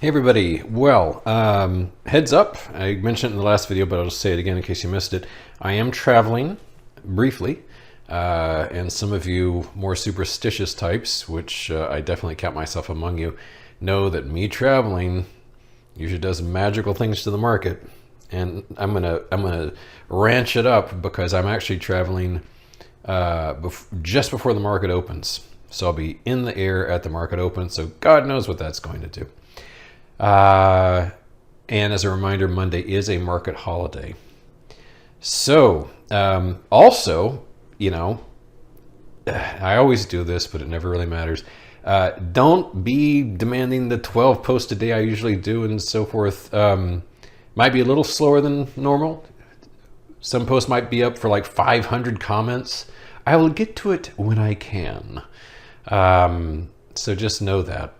Hey everybody, well, heads up, I mentioned it in the last video, but I'll just say it again in case you missed it. I am traveling briefly, and some of you more superstitious types, which I definitely count myself among you, know that me traveling usually does magical things to the market. And I'm gonna ranch it up because I'm actually traveling just before the market opens. So I'll be in the air at the market open, so God knows what that's going to do. And as a reminder, Monday is a market holiday. So, also, you know, I always do this, but it never really matters. Don't be demanding the 12 posts a day I usually do and so forth. Might be a little slower than normal. Some posts might be up for like 500 comments. I will get to it when I can. So just know that.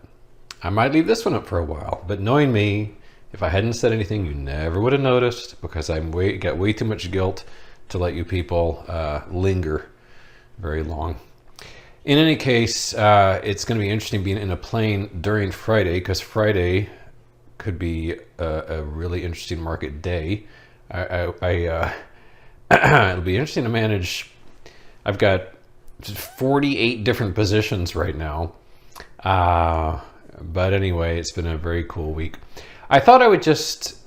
I might leave this one up for a while, but knowing me, if I hadn't said anything, you never would have noticed because got way too much guilt to let you people linger very long. In any case, it's going to be interesting being in a plane during Friday because Friday could be a really interesting market day. It'll be interesting to manage. I've got 48 different positions right now. But anyway, it's been a very cool week. I thought I would just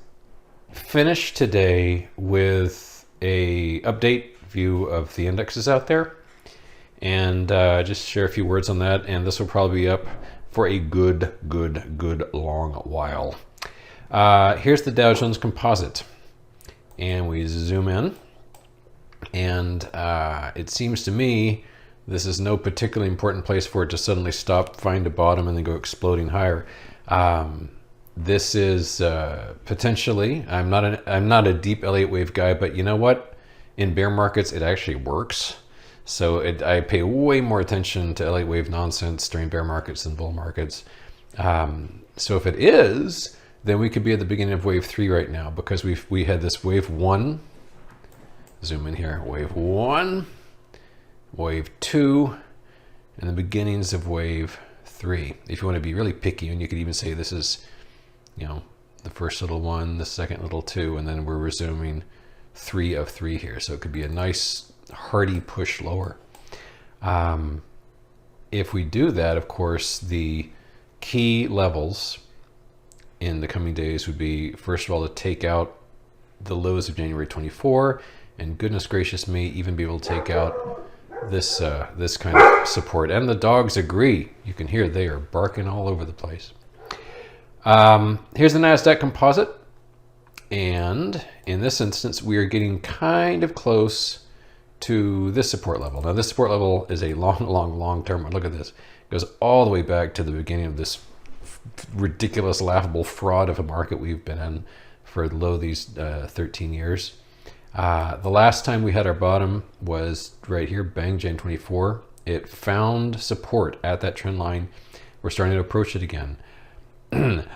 finish today with a update view of the indexes out there and just share a few words on that. And this will probably be up for a good long while. Here's the Dow Jones Composite. And we zoom in. And it seems to me this is no particularly important place for it to suddenly stop, find a bottom, and then go exploding higher. This is potentially. I'm not a deep Elliott wave guy, but you know what? In bear markets, it actually works. So I pay way more attention to Elliott wave nonsense during bear markets than bull markets. So if it is, then we could be at the beginning of wave 3 right now because we had this wave 1. Zoom in here. Wave 1. Wave 2, and the beginnings of wave 3. If you want to be really picky, and you could even say this is, you know, the first little one, the second little 2, and then we're resuming 3 of 3 here. So it could be a nice hearty push lower. If we do that, of course, the key levels in the coming days would be, first of all, to take out the lows of January 24, and goodness gracious me, even be able to take out this kind of support. And the dogs agree. You can hear they are barking all over the place. Here's the NASDAQ composite. And in this instance, we are getting kind of close to this support level. Now, this support level is a long term. Look at this. It goes all the way back to the beginning of this ridiculous, laughable fraud of a market we've been in for these 13 years. The last time we had our bottom was right here, bang, Jan 24. It found support at that trend line. We're starting to approach it again.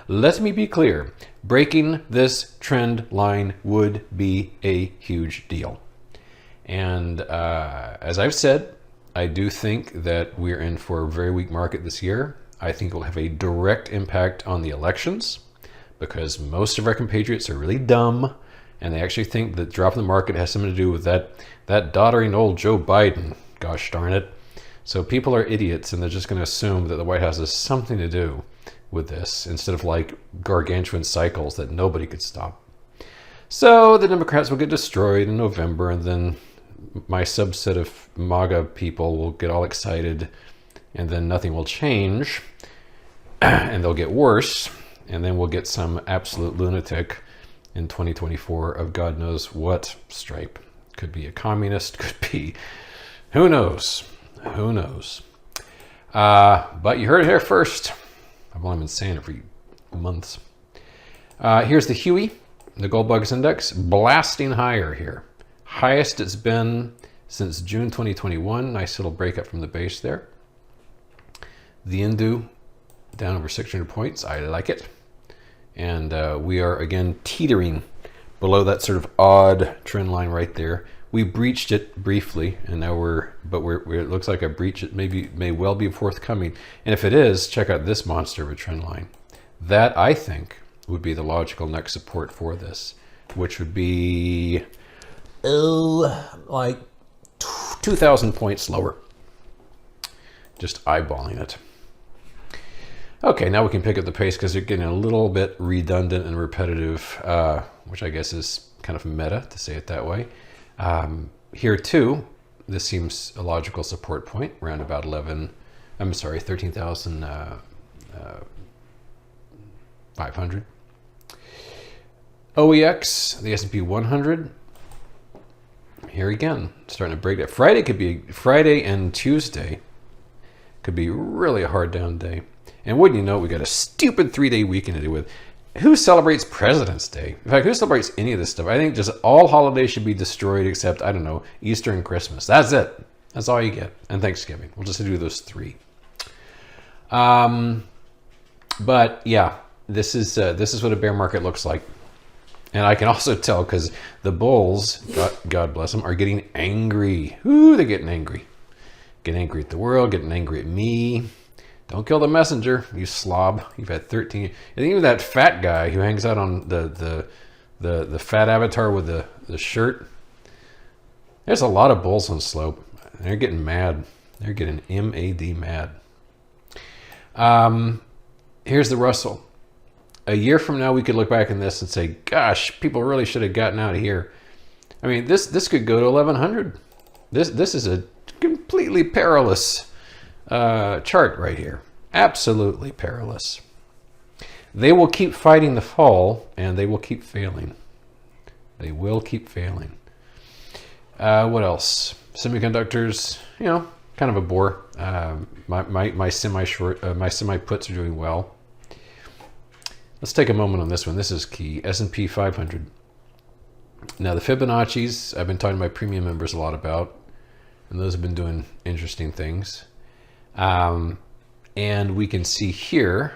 Let me be clear. Breaking this trend line would be a huge deal. And as I've said, I do think that we're in for a very weak market this year. I think it will have a direct impact on the elections because most of our compatriots are really dumb. And they actually think that dropping the market has something to do with that doddering old Joe Biden. Gosh darn it. So people are idiots and they're just going to assume that the White House has something to do with this instead of like gargantuan cycles that nobody could stop. So the Democrats will get destroyed in November, and then my subset of MAGA people will get all excited, and then nothing will change and they'll get worse, and then we'll get some absolute lunatic in 2024 of God knows what stripe. Could be a communist, could be, who knows, but you heard it here first. I've only been saying it for months. Here's the Huey, the Gold Bugs Index, blasting higher here. Highest it's been since June 2021. Nice little breakup from the base there. The Indu down over 600 points. I like it. And we are again teetering below that sort of odd trend line right there. We breached it briefly, and now it looks like a breach. It may well be forthcoming. And if it is, check out this monster of a trend line. That, I think, would be the logical next support for this, which would be, like 2,000 points lower. Just eyeballing it. Okay, now we can pick up the pace because they're getting a little bit redundant and repetitive, which I guess is kind of meta to say it that way. Here too, this seems a logical support point around about 13,500. OEX, the S&P 100. Here again, starting to break that. Friday and Tuesday could be really a hard down day. And wouldn't you know, we got a stupid 3-day weekend to deal with. Who celebrates President's Day? In fact, who celebrates any of this stuff? I think just all holidays should be destroyed except, I don't know, Easter and Christmas. That's it. That's all you get. And Thanksgiving. We'll just do those 3. But yeah, this is what a bear market looks like. And I can also tell because the bulls, God bless them, are getting angry. Ooh, they're getting angry. Getting angry at the world, getting angry at me. Don't kill the messenger, you slob. You've had 13. And even that fat guy who hangs out on the fat avatar with the shirt. There's a lot of bulls on slope. They're getting mad. They're getting MAD mad. Here's the Russell. A year from now, we could look back on this and say, gosh, people really should have gotten out of here. I mean, this could go to 1,100. This is a completely perilous chart right here. Absolutely perilous. They will keep fighting the fall, and they will keep failing. They will keep failing. What else? Semiconductors, kind of a bore. My semi puts are doing well. Let's take a moment on this one. This is key. S&P 500. Now the Fibonacci's, I've been talking to my premium members a lot about, and those have been doing interesting things. And we can see here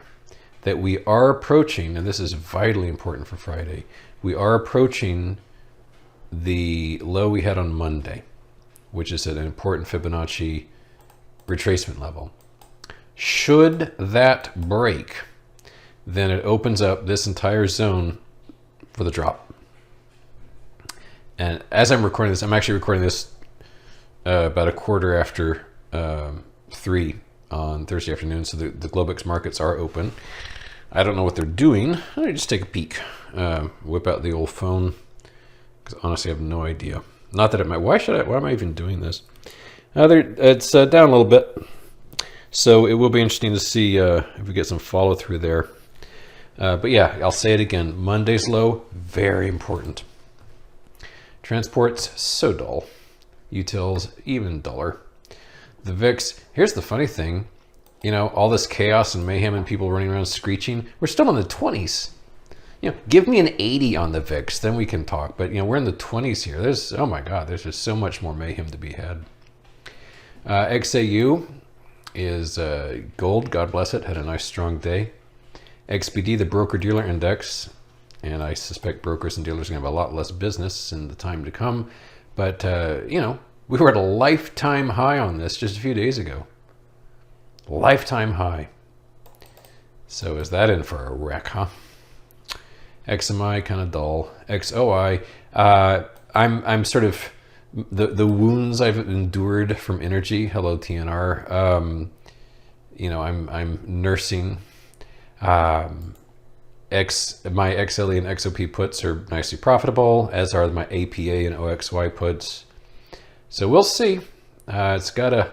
that we are approaching, and this is vitally important for Friday, we are approaching the low we had on Monday, which is an important Fibonacci retracement level. Should that break, then it opens up this entire zone for the drop. And as I'm recording this, I'm actually recording this about a quarter after 3 on Thursday afternoon, so the Globex markets are open. I don't know what they're doing. Let me just take a peek. Whip out the old phone, because honestly I have no idea. Not that it might. Why am I even doing this? It's down a little bit, so it will be interesting to see if we get some follow through there. But yeah, I'll say it again. Monday's low, very important. Transport's so dull. Utils even duller. The VIX, here's the funny thing, all this chaos and mayhem and people running around screeching, we're still in the 20s. Give me an 80 on the VIX, then we can talk. But we're in the 20s here. Oh my God, there's just so much more mayhem to be had. XAU is gold, God bless it, had a nice strong day. XBD, the broker-dealer index, and I suspect brokers and dealers are going to have a lot less business in the time to come. But, we were at a lifetime high on this just a few days ago. Lifetime high. So is that in for a wreck, huh? XMI, kind of dull. XOI, I'm sort of, the wounds I've endured from energy, hello TNR, I'm nursing. My XLE and XOP puts are nicely profitable, as are my APA and OXY puts. So we'll see. It's gotta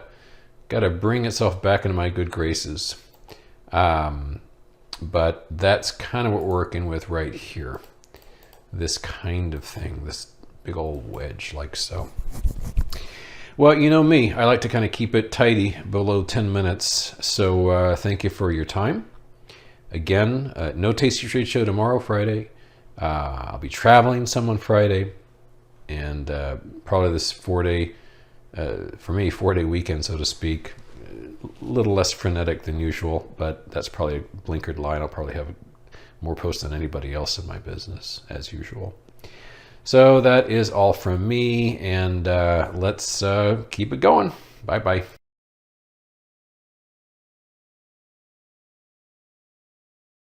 bring itself back into my good graces. But that's kind of what we're working with right here. This kind of thing, this big old wedge like so. Well, you know me, I like to kind of keep it tidy below 10 minutes. So thank you for your time. Again, no Tasty Trade Show tomorrow, Friday. I'll be traveling some on Friday. And probably this 4-day, for me, 4-day weekend, so to speak. A little less frenetic than usual, but that's probably a blinkered line. I'll probably have more posts than anybody else in my business, as usual. So that is all from me, and let's keep it going. Bye-bye.